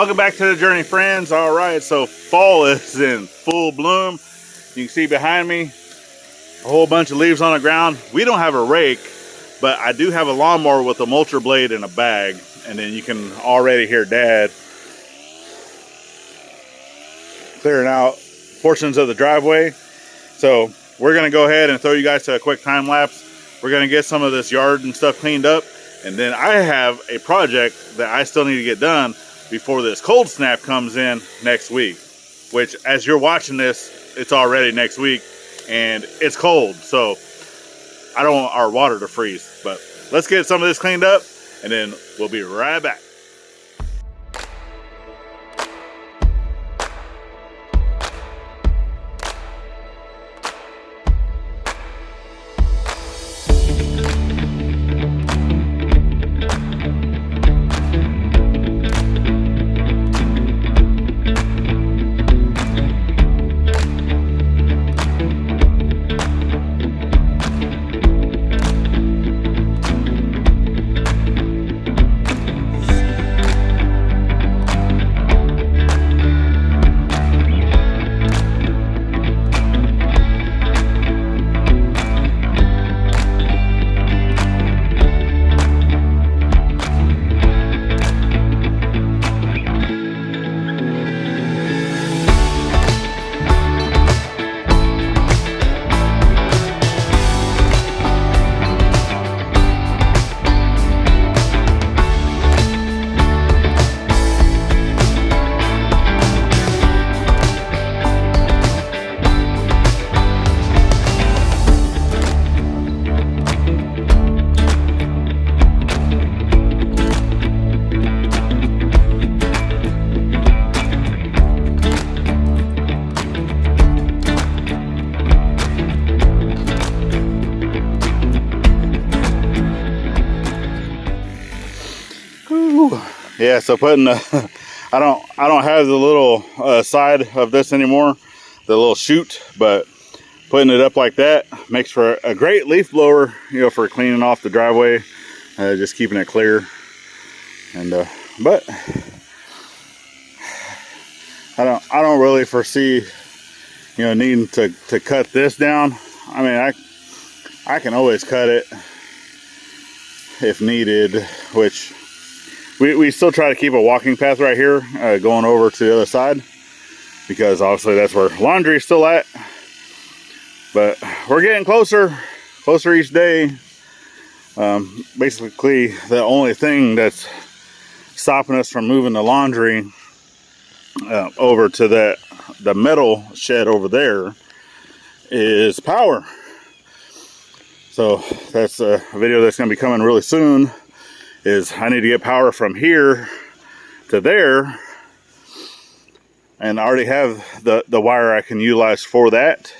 Welcome back to the journey, friends. All right, so fall is in full bloom. You can see behind me a whole bunch of leaves on the ground. We don't have a rake, but I do have a lawnmower with a mulcher blade and a bag. And then you can already hear Dad clearing out portions of the driveway. So we're gonna go ahead and throw you guys to a quick time lapse. We're gonna get some of this yard and stuff cleaned up. And then I have a project that I still need to get done before this cold snap comes in next week, which as you're watching this, it's already next week and it's cold. So I don't want our water to freeze, but let's get some of this cleaned up and then we'll be right back. Yeah, so putting the I don't have the little side of this anymore, the little chute, but putting it up like that makes for a great leaf blower, you know, for cleaning off the driveway, just keeping it clear. And but I don't really foresee, you know, needing to cut this down. I mean, I can always cut it if needed, which we still try to keep a walking path right here going over to the other side, because obviously that's where laundry is still at. But we're getting closer each day. Basically the only thing that's stopping us from moving the laundry over to the metal shed over there is power. So that's a video that's going to be coming really soon. Is I need to get power from here to there, and I already have the wire I can utilize for that.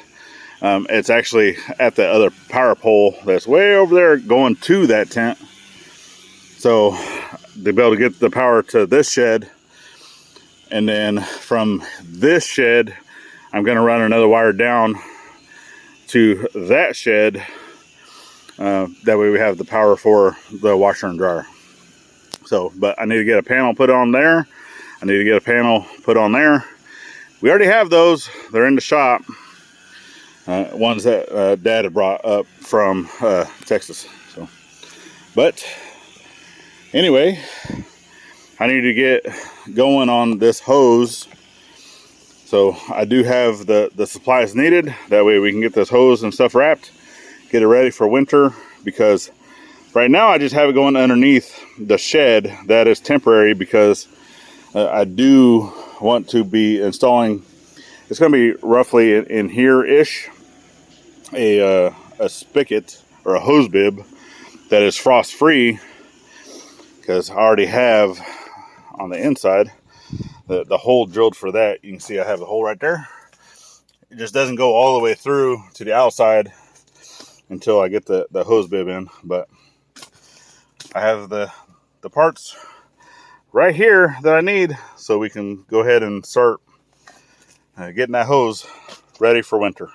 It's actually at the other power pole that's way over there going to that tent. So to be able to get the power to this shed, and then from this shed I'm going to run another wire down to that shed. That way we have the power for the washer and dryer. So, but I need to get a panel put on there. I need to get a panel put on there. We already have those. They're in the shop. Ones that Dad had brought up from Texas. So, but anyway, I need to get going on this hose. So I do have the supplies needed. That way we can get this hose and stuff wrapped. Get it ready for winter, because right now I just have it going underneath the shed. That is temporary, because I do want to be installing, it's going to be roughly in here-ish, a spigot or a hose bib that is frost free, because I already have on the inside the hole drilled for that. You can see I have the hole right there. It just doesn't go all the way through to the outside until I get the hose bib in. But I have the parts right here that I need, so we can go ahead and start getting that hose ready for winter.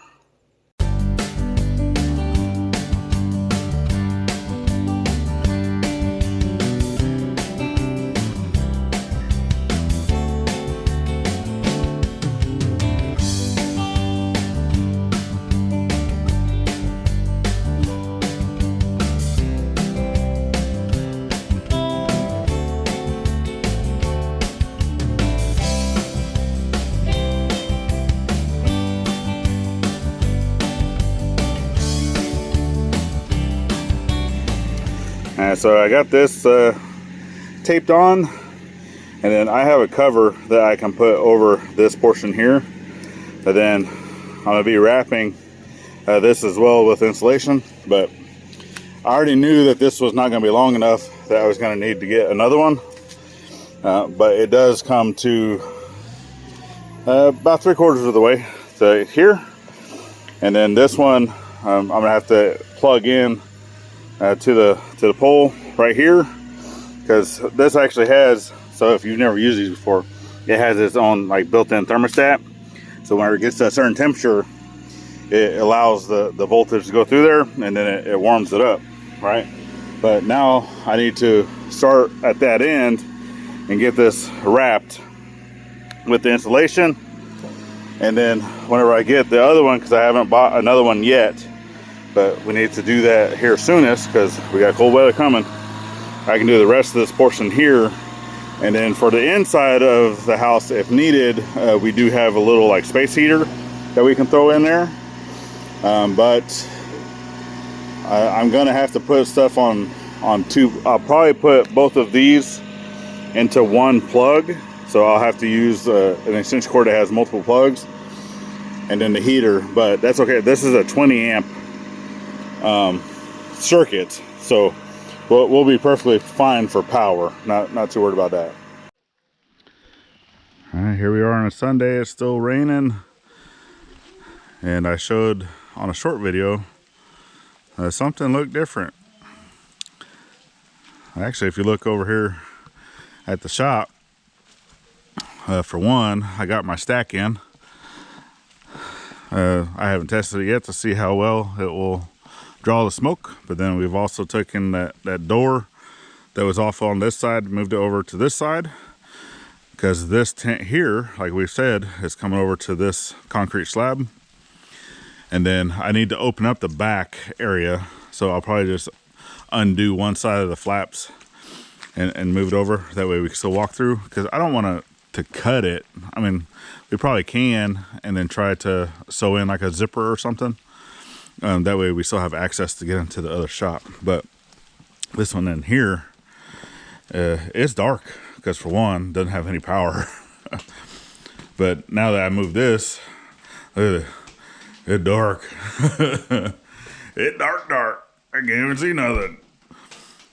Alright, so I got this taped on, and then I have a cover that I can put over this portion here. And then I'm going to be wrapping this as well with insulation, but I already knew that this was not going to be long enough that I was going to need to get another one. But it does come to about 3/4 of the way to here. And then this one I'm going to have to plug in to the pole right here, because this actually has, so if you've never used these before, it has its own like built-in thermostat. So whenever it gets to a certain temperature, it allows the voltage to go through there, and then it warms it up, right? But now I need to start at that end and get this wrapped with the insulation. And then whenever I get the other one, because I haven't bought another one yet, but we need to do that here soonest because we got cold weather coming, I can do the rest of this portion here. And then for the inside of the house, if needed, we do have a little like space heater that we can throw in there. But I'm gonna have to put stuff on two. I'll probably put both of these into one plug. So I'll have to use an extension cord that has multiple plugs, and then the heater. But that's okay. This is a 20 amp circuit, so we'll be perfectly fine for power. Not too worried about that. All right, here we are on a Sunday. It's still raining, and I showed on a short video something looked different. Actually, if you look over here at the shop, for one, I got my stack in. I haven't tested it yet to see how well it will draw the smoke, but then we've also taken that door that was off on this side, moved it over to this side, because this tent here, like we said, is coming over to this concrete slab. And then I need to open up the back area, so I'll probably just undo one side of the flaps and move it over. That way we can still walk through, because I don't want to cut it. I mean, we probably can, and then try to sew in like a zipper or something. That way we still have access to get into the other shop. But this one in here, it's dark, because for one, doesn't have any power. But now that I move this, it's dark. It's dark. I can't even see nothing.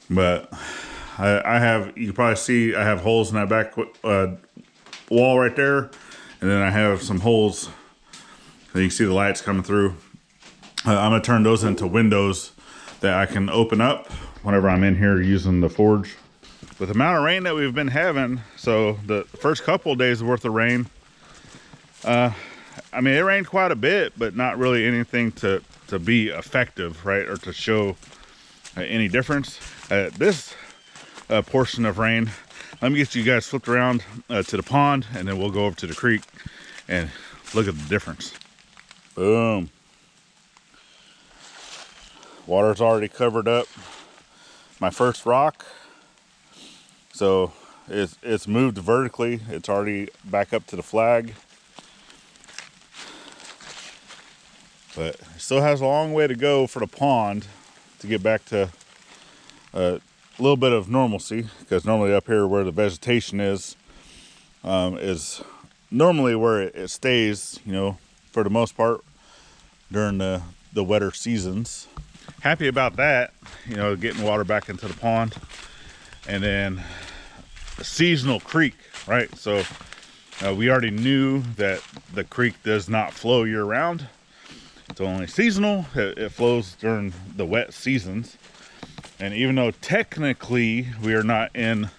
But I have, you can probably see I have holes in that back wall right there, and then I have some holes that you can see the lights coming through. I'm gonna turn those into windows that I can open up whenever I'm in here using the forge. With the amount of rain that we've been having, so the first couple of days worth of rain, I mean, it rained quite a bit, but not really anything to be effective, right, or to show any difference. This portion of rain, let me get you guys flipped around to the pond, and then we'll go over to the creek and look at the difference. Boom. Water's already covered up my first rock, so it's moved vertically. It's already back up to the flag, but it still has a long way to go for the pond to get back to a little bit of normalcy, because normally up here where the vegetation is normally where it stays, you know, for the most part during the wetter seasons. Happy about that, you know, getting water back into the pond. And then a seasonal creek, right? So we already knew that the creek does not flow year round. It's only seasonal. It flows during the wet seasons. And even though technically we are not in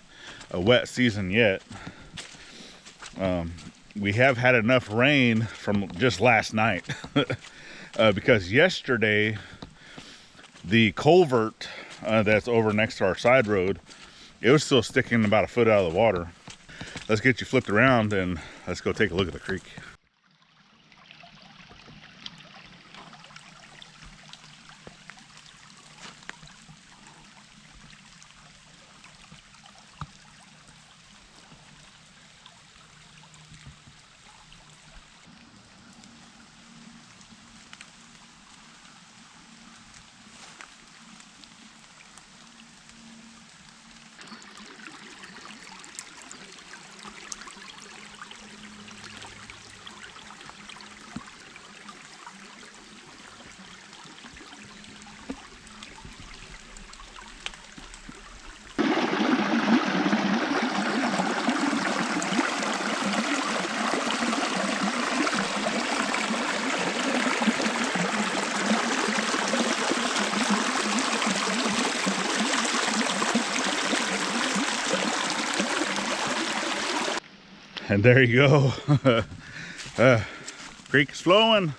a wet season yet, we have had enough rain from just last night because yesterday the culvert that's over next to our side road, it was still sticking about a foot out of the water. Let's get you flipped around and let's go take a look at the creek. And there you go. Creek is flowing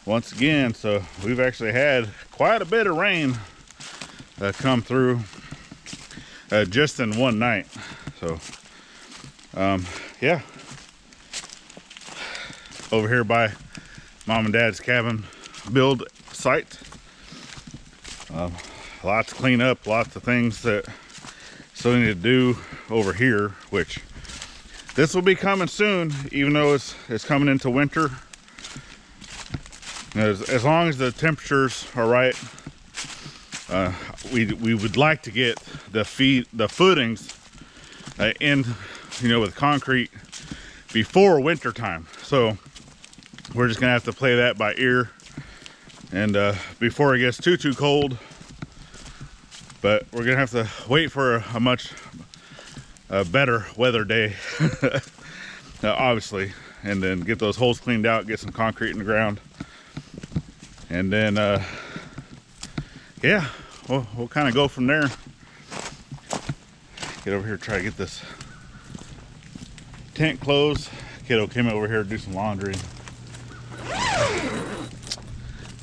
once again. So we've actually had quite a bit of rain come through just in one night. So yeah, over here by mom and dad's cabin build site, lots to clean up, lots of things that still need to do over here, which this will be coming soon, even though it's coming into winter. As long as the temperatures are right, we would like to get the footings in, you know, with concrete before winter time. So we're just gonna have to play that by ear, and before it gets too cold. But we're gonna have to wait for a much better weather day, obviously, and then get those holes cleaned out, get some concrete in the ground, and then yeah, we'll kind of go from there. Get over here, try to get this tent closed. Kiddo came over here to do some laundry.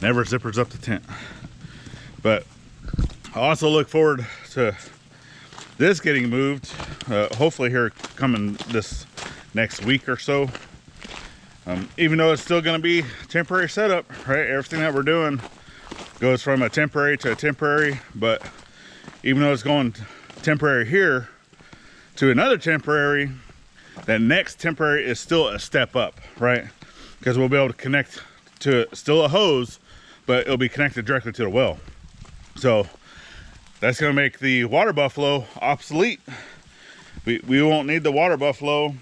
Never zippers up the tent. But I also look forward to this getting moved, hopefully here coming this next week or so. Even though it's still going to be temporary setup, right? Everything that we're doing goes from a temporary to a temporary, but even though it's going temporary here to another temporary, that next temporary is still a step up, right? Because we'll be able to connect to still a hose, but it'll be connected directly to the well. So that's going to make the water buffalo obsolete. We won't need the water buffalo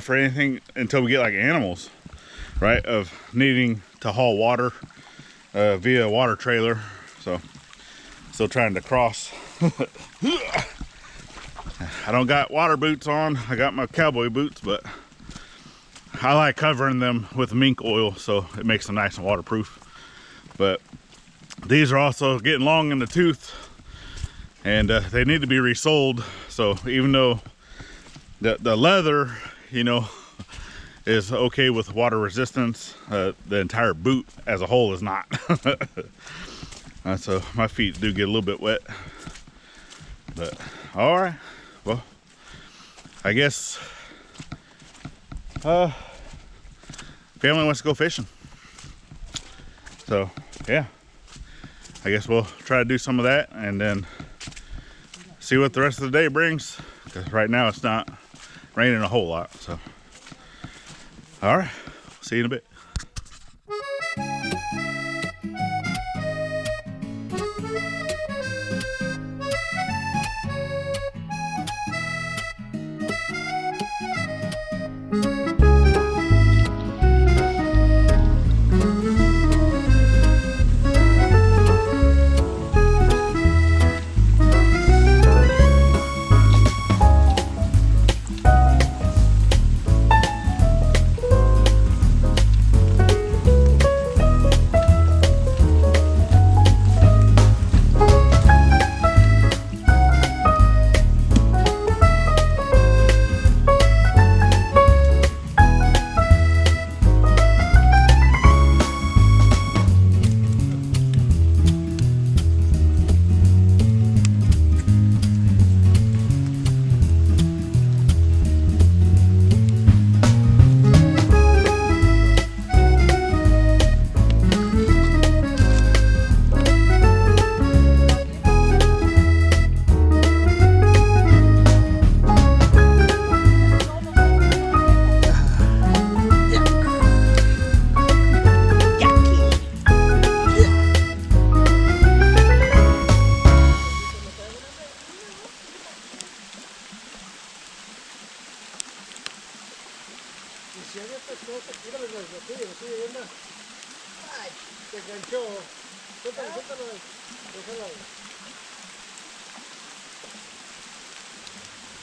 for anything until we get like animals, right? Of needing to haul water via a water trailer. So still trying to cross. I don't got water boots on. I got my cowboy boots, but I like covering them with mink oil so it makes them nice and waterproof. But these are also getting long in the tooth, and they need to be resoled. So even though the leather, you know, is okay with water resistance, the entire boot as a whole is not. So my feet do get a little bit wet. But all right, well, I guess family wants to go fishing. So yeah, I guess we'll try to do some of that and then see what the rest of the day brings, because right now it's not raining a whole lot. So all right, see you in a bit.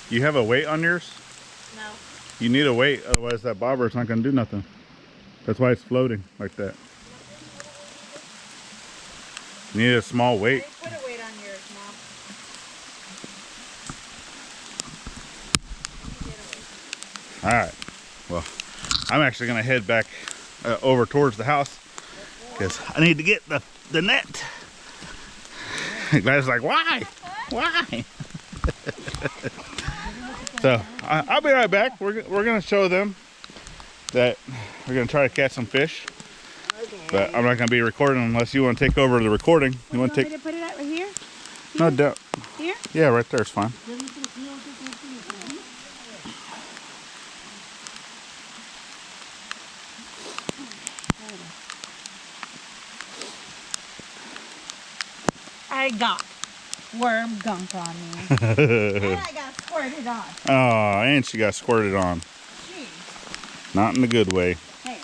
You have a weight on yours? No. You need a weight, otherwise that bobber is not going to do nothing. That's why it's floating like that. You need a small weight. Put a weight on yours, Mom. All right, well, I'm actually gonna head back over towards the house because I need to get the net. Gladys like, why? So I'll be right back. We're gonna show them that we're gonna try to catch some fish, but I'm not gonna be recording unless you want to take over the recording. You want to take? Me to put it out right here? No doubt. Here? Yeah, right there is fine. I got worm gunk on me. And I got squirted on. Oh, and she got squirted on. Jeez. Not in a good way. Hey.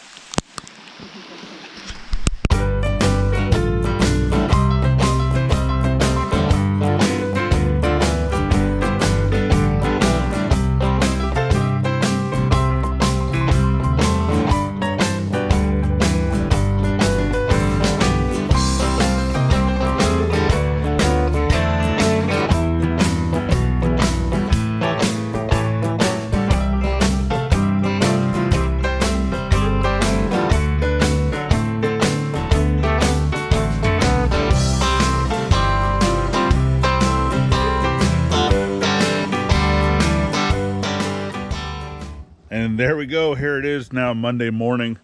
And there we go. Here it is now, Monday morning.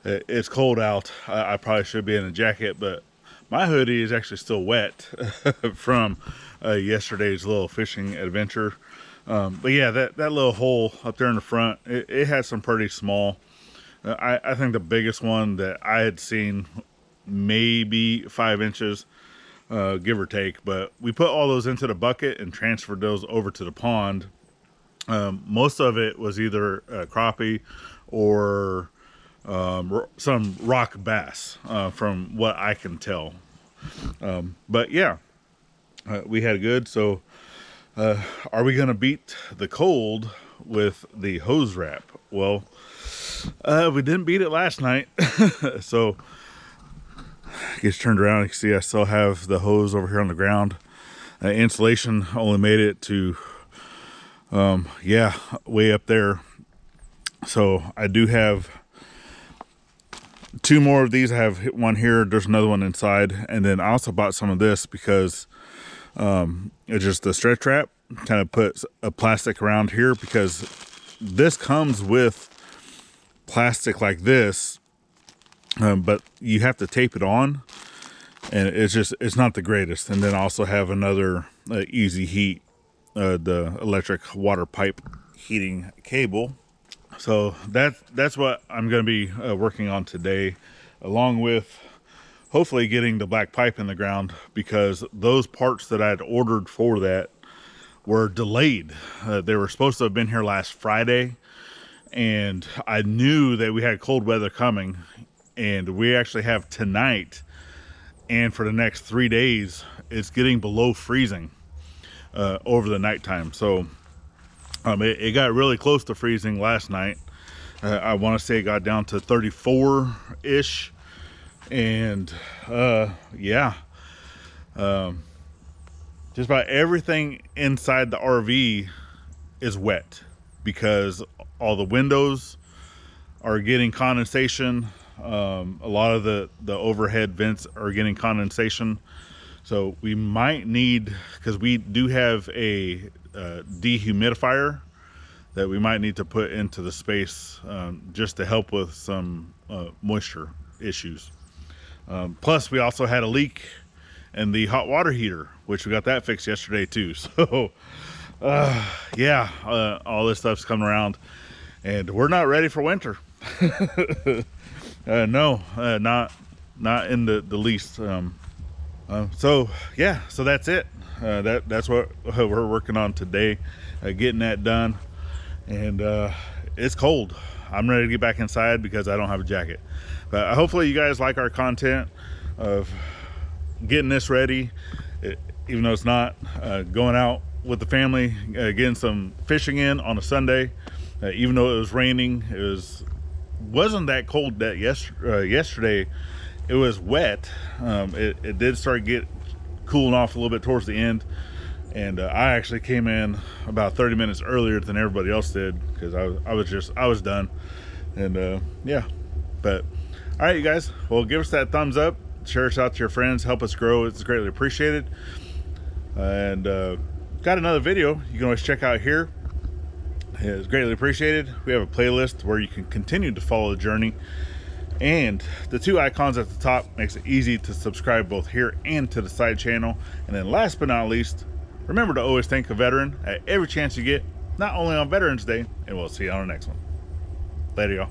It's cold out. I probably should be in a jacket, but my hoodie is actually still wet from yesterday's little fishing adventure. But yeah, that little hole up there in the front, it had some pretty small. I think the biggest one that I had seen, maybe 5 inches, give or take. But we put all those into the bucket and transferred those over to the pond. Most of it was either crappie or some rock bass, from what I can tell. But yeah, we had good. So are we going to beat the cold with the hose wrap? Well, we didn't beat it last night. So I guess turned around, you can see I still have the hose over here on the ground. Insulation only made it to yeah, way up there. So I do have 2 more of these. I have one here, there's another one inside, and then I also bought some of this because it's just the stretch wrap. Kind of put a plastic around here because this comes with plastic like this, but you have to tape it on, and it's not the greatest. And then I also have another easy heat, the electric water pipe heating cable. So that's what I'm going to be working on today, along with hopefully getting the black pipe in the ground, because those parts that I had ordered for that were delayed. They were supposed to have been here last Friday, and I knew that we had cold weather coming, and we actually have tonight, and for the next 3 days it's getting below freezing over the nighttime. So it got really close to freezing last night. I want to say it got down to 34-ish. And yeah, just about everything inside the RV is wet because all the windows are getting condensation. A lot of the overhead vents are getting condensation. So we might need, because we do have a dehumidifier that we might need to put into the space, just to help with some moisture issues. Plus we also had a leak in the hot water heater, which we got that fixed yesterday too. So yeah, all this stuff's coming around, and we're not ready for winter. No, not in the least. So yeah, so that's it. That's what we're working on today, getting that done. And it's cold. I'm ready to get back inside because I don't have a jacket. But hopefully you guys like our content of getting this ready, even though it's not, going out with the family, getting some fishing in on a Sunday. Even though it was raining, wasn't that cold that yesterday. It was wet. It did start cooling off a little bit towards the end, And I actually came in about 30 minutes earlier than everybody else did because I was done. And yeah, but all right, you guys, well, give us that thumbs up, share us out to your friends, help us grow. It's greatly appreciated. And got another video you can always check out here. It's greatly appreciated. We have a playlist where you can continue to follow the journey, and the 2 icons at the top makes it easy to subscribe both here and to the side channel. And then last but not least, remember to always thank a veteran at every chance you get, not only on Veterans Day. And we'll see you on the next one. Later, y'all.